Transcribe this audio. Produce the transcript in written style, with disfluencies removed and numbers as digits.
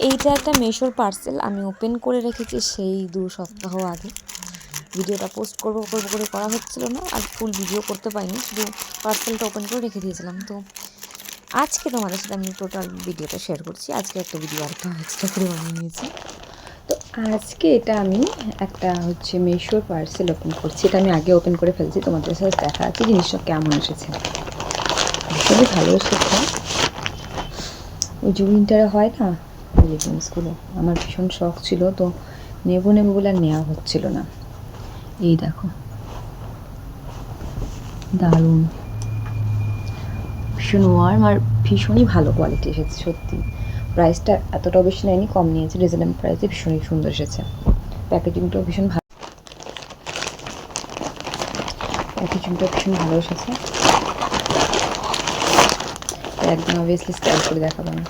এইটা একটা মেশোর পার্সেল, আমি ওপেন করে রেখেছি সেই 2 সপ্তাহ আগে। ভিডিওটা পোস্ট করবো করে করা হচ্ছিল না, আর ফুল ভিডিও করতে পারিনি, শুধু পার্সেলটা ওপেন করে রেখে দিয়েছিলাম। তো আজকে তোমাদের সাথে আমি টোটাল ভিডিওটা শেয়ার করছি। আজকে একটা ভিডিও আরেকটা এক্সট্রা করে বানিয়ে নিয়েছি। তো আজকে এটা আমি একটা হচ্ছে মেশোর পার্সেল ওপেন করছি। এটা আমি আগে ওপেন করে ফেলছি, তোমাদের সাথে দেখা আছে জিনিসটা কেমন এসেছে। ভীষণই ভালো এসেছে। ওই যে উইন্টারে হয় না এই জিনিসগুলো, আমার ভীষণ শখ ছিল, তো নেবো বলে আর নেওয়া হচ্ছিল না। এই দেখো, দারুণ, ভীষণ ওয়ার্ম আর ভীষণই ভালো কোয়ালিটি এসেছে সত্যি। প্রাইসটা এতটাও বেশি নেয়নি, কম নিয়েছে, রিজনেবল প্রাইসে ভীষণই সুন্দর এসেছে। প্যাকেজিংটাও ভীষণ ভালো এসেছে। একদম অবভিয়াসলি স্টাইল করে দেখাবো না।